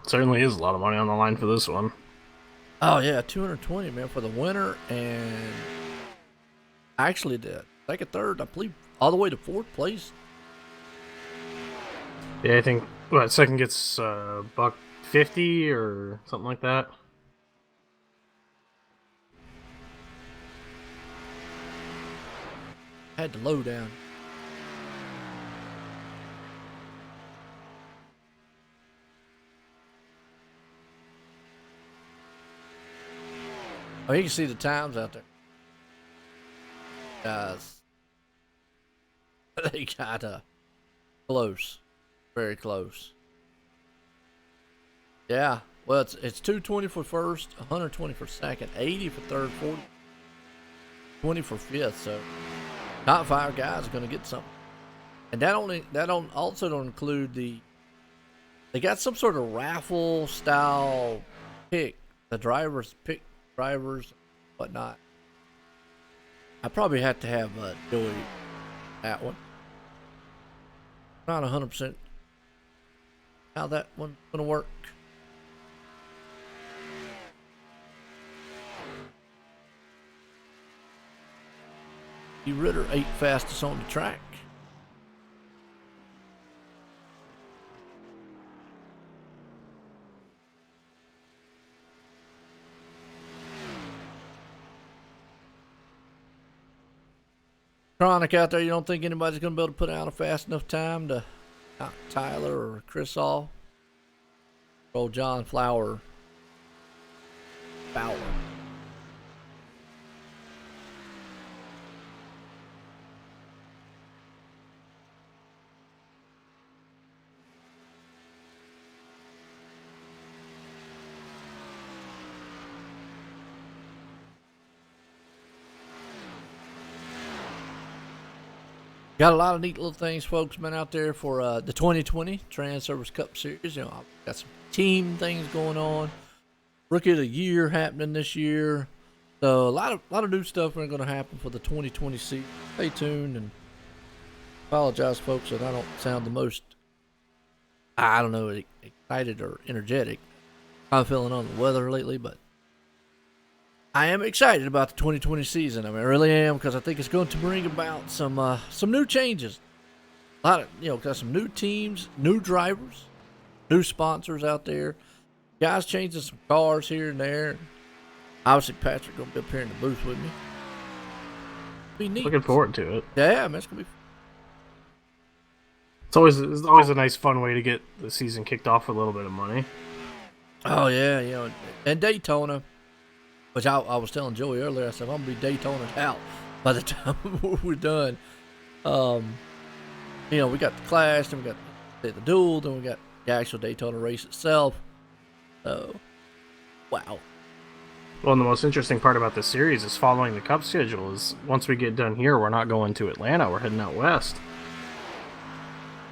Certainly is a lot of money on the line for this one. Oh yeah, 220, man, for the winner, and actually the second, third, I believe, all the way to fourth place. Yeah, I think second gets $150 or something like that. Had the low down. Oh, you can see the times out there. Guys, they got close, very close. Yeah, well, it's 220 for first, 120 for second, 80 for third, 40, 20 for fifth. So top five guys are going to get something, and that also don't include they got some sort of raffle style pick. The drivers pick drivers, whatnot. I probably have to have Joey that one. Not 100% how that one's gonna work. Ritter 8 fastest on the track. Chronic out there, you don't think anybody's going to be able to put out a fast enough time to knock Tyler or Chris off? Old John Fowler. Got a lot of neat little things, folks, been out there for the 2020 Transervice Cup Series. I've got some team things going on. Rookie of the Year happening this year. So a lot of new stuff are going to happen for the 2020 season. Stay tuned, and apologize, folks, that I don't sound the most, excited or energetic. I'm feeling on the weather lately, but I am excited about the 2020 season. I mean, I really am, because I think it's going to bring about some new changes. A lot of, got some new teams, new drivers, new sponsors out there. Guys changing some cars here and there. Obviously, Patrick going to be up here in the booth with me. be neat. Looking forward to it. Yeah, man, it's gonna be. It's always a nice, fun way to get the season kicked off with a little bit of money. Oh yeah, you know, and Daytona, which I was telling Joey earlier. I said I'm gonna be Daytona out by the time we're done. You know, we got the Clash, then we got the duel, then we got the actual Daytona race itself. So, wow. Well, and the most interesting part about this series is following the Cup schedule. Is once we get done here, we're not going to Atlanta. We're heading out west.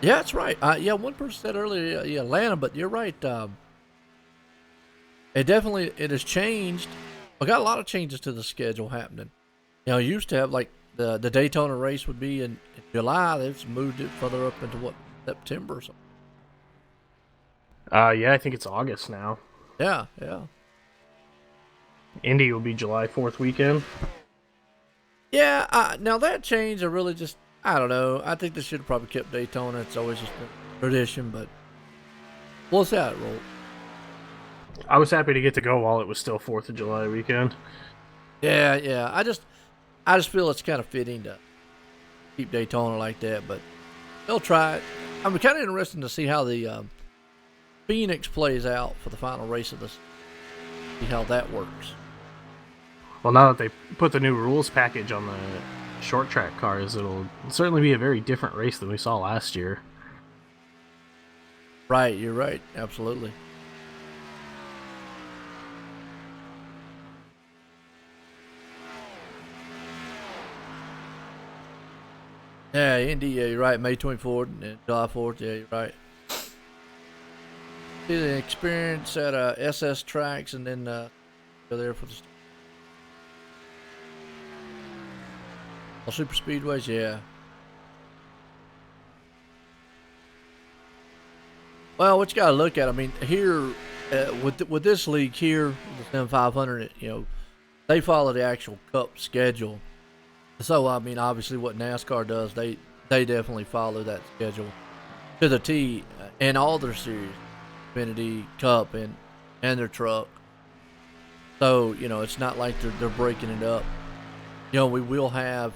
Yeah, that's right. Yeah, one person said earlier, yeah, Atlanta, but you're right. It has changed. We got a lot of changes to the schedule happening. You know, you used to have like the Daytona race would be in July. They've moved it further up into what, September or something. Yeah, I think it's August now. Yeah. Indy will be July 4th weekend. Yeah, now that change, I really just, I don't know. I think they should have probably kept Daytona. It's always just a tradition, but we'll see how it rolls. I was happy to get to go while it was still 4th of July weekend. Yeah. I just feel it's kind of fitting to keep Daytona like that, but they'll try it. I'm kind of interested to see how the Phoenix plays out for the final race of this. See how that works. Well, now that they put the new rules package on the short track cars, it'll certainly be a very different race than we saw last year. Right, you're right. Absolutely. Yeah, Indy, yeah, you're right. May 24th and July 4th, yeah, you're right. See the experience at SS Tracks and then go there for the super speedways, yeah. Well, what you got to look at, I mean, here with this league here, the Sim500, you know, they follow the actual Cup schedule. So I mean, obviously, what NASCAR does, they definitely follow that schedule to the T in all their series, Xfinity, Cup, and their truck. So you know, it's not like they're breaking it up. You know, we will have.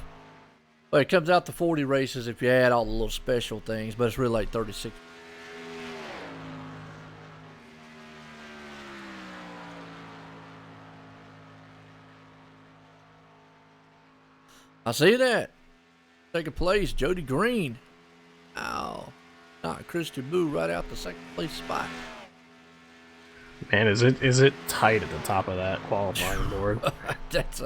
Well, it comes out to 40 races if you add all the little special things, but it's really like 36. I see that. Second place, Jody Green. Oh, not Christy Boo right out the second place spot. Man, is it tight at the top of that qualifying board? that's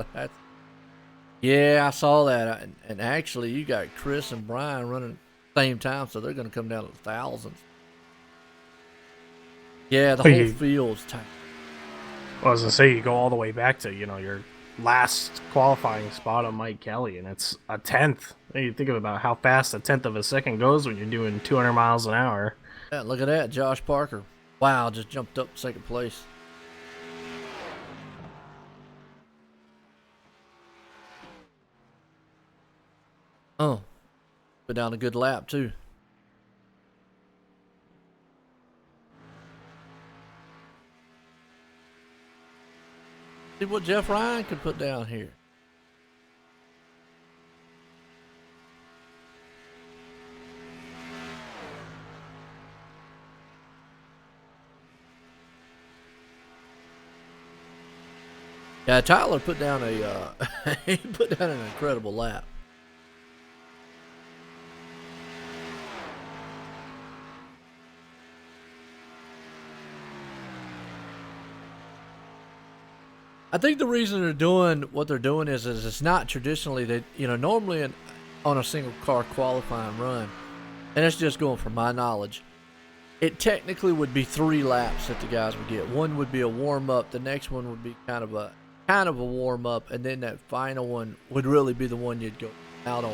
yeah, I saw that. And actually, you got Chris and Brian running at the same time, so they're going to come down to the thousands. Yeah, the whole field's tight. Well, I was going to say, you go all the way back to, you know, your last qualifying spot on Mike Kelly, and it's a 10th. You think about how fast a 10th of a second goes when you're doing 200 miles an hour. Yeah, look at that, Josh Parker. Wow, just jumped up second place. Oh, put down a good lap too. See what Jeff Ryan could put down here. Yeah, Tyler put down he put down an incredible lap. I think the reason they're doing what they're doing is it's not traditionally that, you know, normally on a single car qualifying run, and it's just going from my knowledge, it technically would be 3 laps that the guys would get. One would be a warm up, the next one would be kind of a warm up, and then that final one would really be the one you'd go out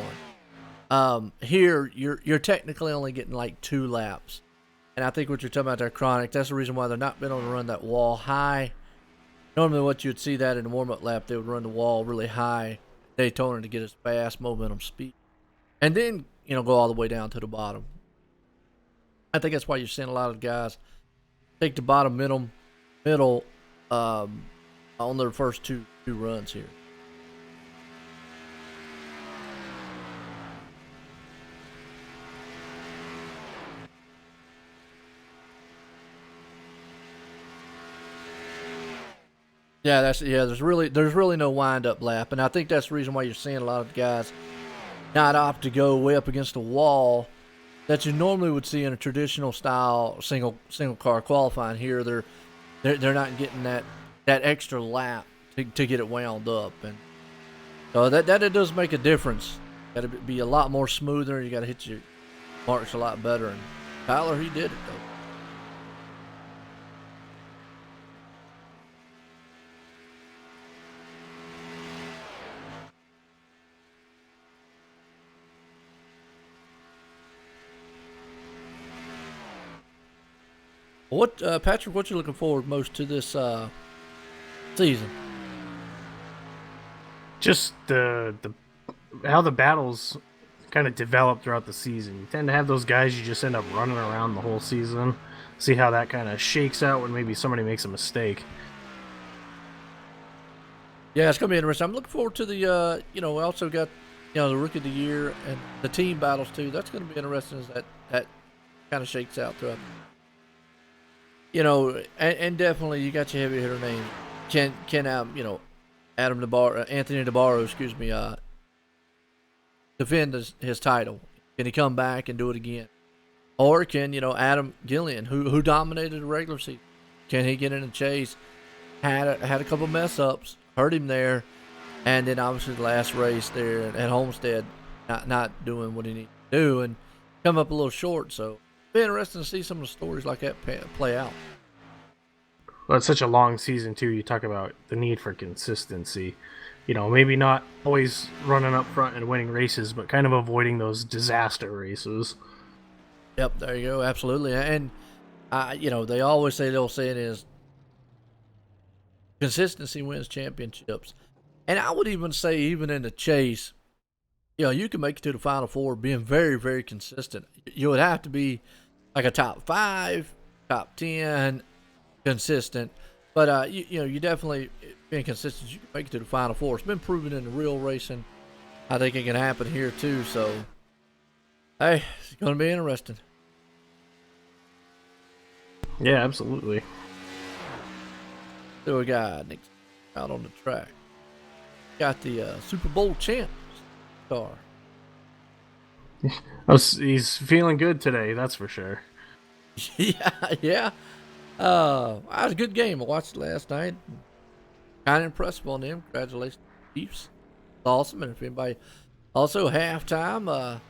on. Here you're technically only getting like 2 laps, and I think what you're talking about there, Chronic, that's the reason why they're not been able to run that wall high. Normally what you'd see that in a warm-up lap, they would run the wall really high Daytona to get its fast momentum speed. And then, you know, go all the way down to the bottom. I think that's why you're seeing a lot of guys take the bottom middle on their first two runs here. Yeah, there's really no wind up lap, and I think that's the reason why you're seeing a lot of guys not opt to go way up against a wall that you normally would see in a traditional style single car qualifying. Here they're not getting that extra lap to get it wound up, and so that it does make a difference. Got to be a lot more smoother. You got to hit your marks a lot better, and Tyler, he did it though. What, Patrick? What you looking forward most to this season? Just the how the battles kind of develop throughout the season. You tend to have those guys you just end up running around the whole season. See how that kind of shakes out when maybe somebody makes a mistake. Yeah, it's gonna be interesting. I'm looking forward to the we also got the Rookie of the Year and the team battles too. That's gonna be interesting as that kind of shakes out throughout. And definitely you got your heavy hitter name. Can Adam DeBar Anthony DeBarro, excuse me, defend his title? Can he come back and do it again? Or can Adam Gillian, who dominated the regular season, can he get in a chase? Had a couple mess ups, hurt him there, and then obviously the last race there at Homestead, not doing what he needed to do and come up a little short. So it'll be interesting to see some of the stories like that play out. Well, it's such a long season too. You talk about the need for consistency. Maybe not always running up front and winning races, but kind of avoiding those disaster races. Yep, there you go. Absolutely. And, they always say the old saying is consistency wins championships. And I would even say, even in the chase, you can make it to the Final Four being very, very consistent. You would have to be like a top 5, top 10, consistent. But, you definitely, being consistent, you can make it to the Final Four. It's been proven in the real racing. I think it can happen here, too. So, hey, it's going to be interesting. Yeah, absolutely. So we got Nick out on the track. Got the Super Bowl champ car. He's feeling good today, that's for sure. Yeah. It was a good game. I watched it last night. Kind of impressive on them. Congratulations, Chiefs. Awesome. And if anybody also halftime,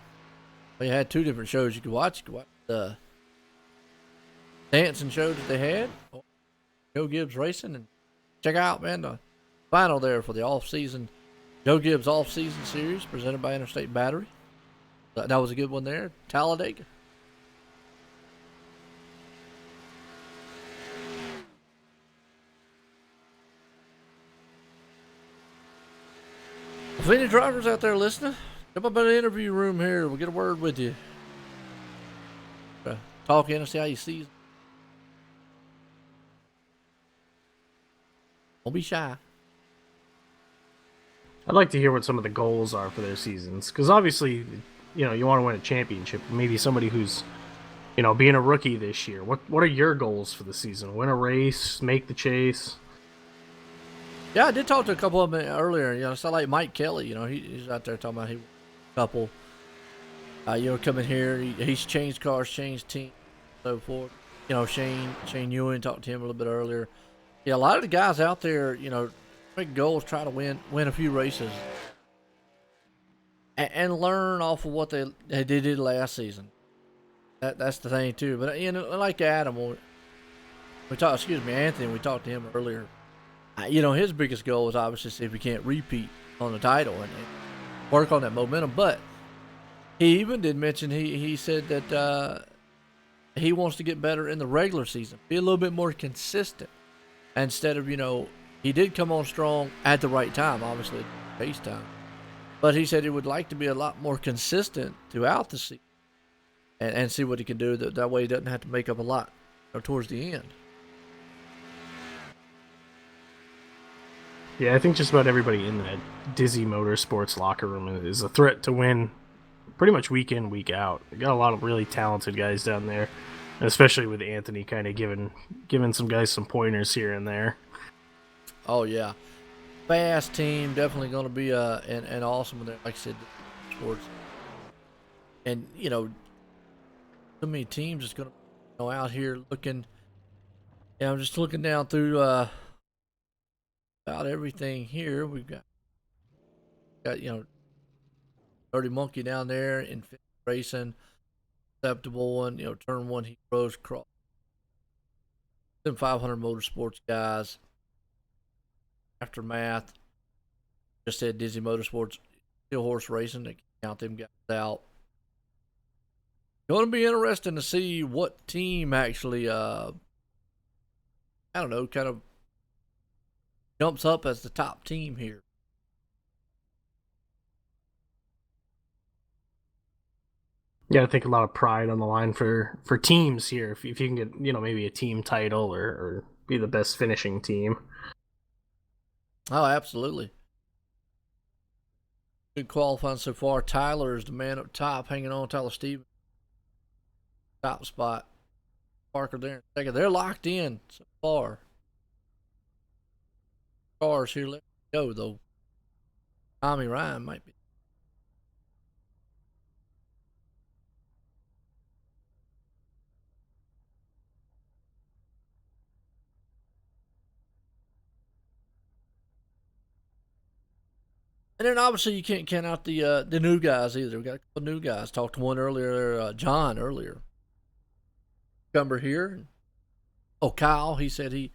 we had 2 different shows you could watch. You could watch the dancing show that they had, Joe Gibbs Racing, and check out, man, the final there for the off-season Joe Gibbs off-season series presented by Interstate Battery. That was a good one there. Talladega. If any drivers out there listening, come up in the interview room here. We'll get a word with you. Talk in and see how you see. Don't be shy. I'd like to hear what some of the goals are for their seasons, because obviously, you want to win a championship. Maybe somebody who's, being a rookie this year. What are your goals for the season? Win a race, make the chase. Yeah, I did talk to a couple of them earlier. So like Mike Kelly, he's out there talking about he couple. Coming here, he's changed cars, changed teams, so forth. Shane Ewing, talked to him a little bit earlier. Yeah, a lot of the guys out there, big goals, try to win a few races, and learn off of what they did last season. That's the thing too. But like Adam, Anthony, we talked to him earlier. His biggest goal is obviously see if he can't repeat on the title and work on that momentum. But he even did mention he said that he wants to get better in the regular season, be a little bit more consistent instead of he did come on strong at the right time, obviously pace time. But he said he would like to be a lot more consistent throughout the season and see what he can do. That way he doesn't have to make up a lot towards the end. Yeah, I think just about everybody in that Dizzy Motorsports locker room is a threat to win pretty much week in, week out. We got a lot of really talented guys down there, and especially with Anthony kind of giving some guys some pointers here and there. Oh yeah, fast team, definitely going to be and awesome with it. Like I said, sports, and so many teams is going to out here looking. Yeah, I'm just looking down through about everything here. We've got Dirty Monkey down there in racing, acceptable one. Turn one heroes cross. Sim500 Motorsports guys. Aftermath. Just said Dizzy Motorsports, Steel Horse Racing. They count them guys out. Going to be interesting to see what team actually, I don't know, kind of jumps up as the top team here. Yeah, I think a lot of pride on the line for teams here. If you can get maybe a team title or be the best finishing team. Oh, absolutely. Good qualifying so far. Tyler is the man up top, hanging on. Tyler Stevens, top spot. Parker there in second. They're locked in so far. Cars here, let go though. Tommy Ryan might be. And then obviously you can't count out the new guys either. We got a couple of new guys. Talked to one earlier, John earlier. Newcomer here. Oh, Kyle. He said he,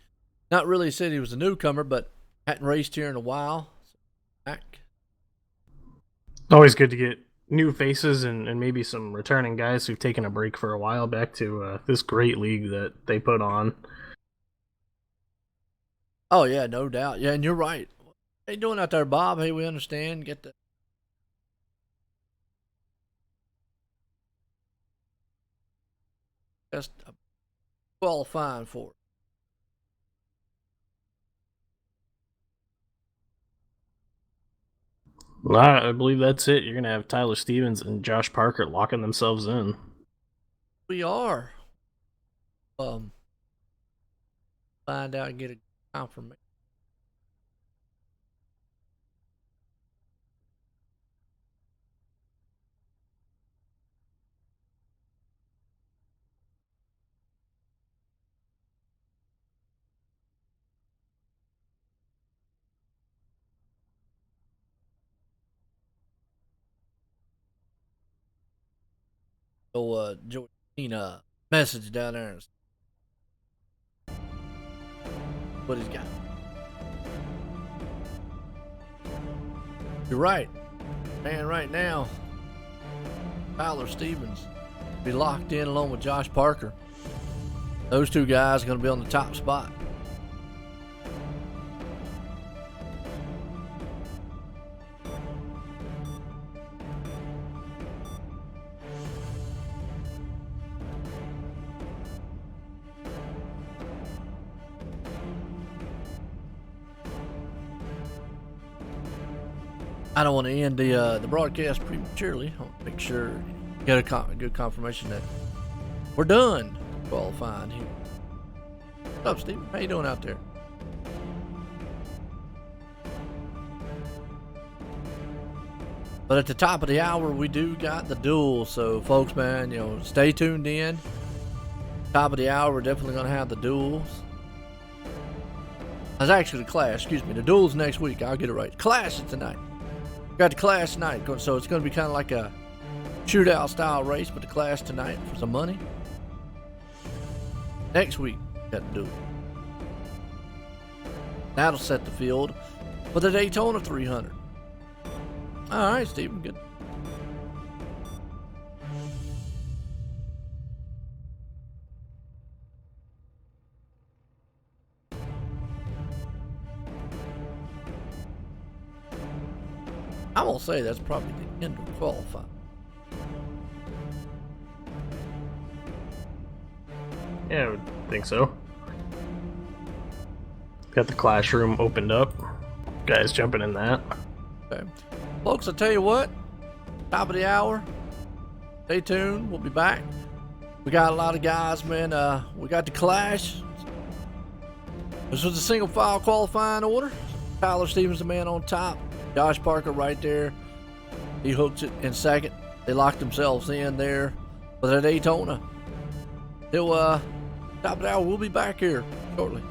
not really said he was a newcomer, but hadn't raced here in a while. Back. Always good to get new faces and maybe some returning guys who've taken a break for a while back to this great league that they put on. Oh yeah, no doubt. Yeah, and you're right. How you doing out there, Bob? Hey, we understand. Get the just qualifying for it. I believe that's it. You're gonna have Tyler Stevens and Josh Parker locking themselves in. We are. Find out and get a confirmation. So, Georgina message down there. What he's got. You're right. Man, right now, Tyler Stevens be locked in along with Josh Parker. Those two guys are going to be on the top spot. I don't want to end the broadcast prematurely. I want to make sure you get a good confirmation that we're done qualifying here. What's up, Steve? How you doing out there? But at the top of the hour, we do got the duel. So, folks, man, stay tuned in. Top of the hour, we're definitely going to have the duels. That's actually the Clash. Excuse me. The duel's next week. I'll get it right. Clash is tonight. Got the Clash tonight, so it's going to be kind of like a shootout style race, but the Clash tonight for some money. Next week, got to do it. That'll set the field for the Daytona 300. All right, Stephen, good. I'm going to say that's probably the end of qualifying. Yeah, I would think so. Got the Clash room opened up. Guys jumping in that. Okay. Folks, I'll tell you what. Top of the hour. Stay tuned. We'll be back. We got a lot of guys, man. We got the Clash. This was a single file qualifying order. Tyler Stevens, the man on top. Josh Parker right there. He hooks it in second. They locked themselves in there for the Daytona. Till top of the hour, we'll be back here shortly.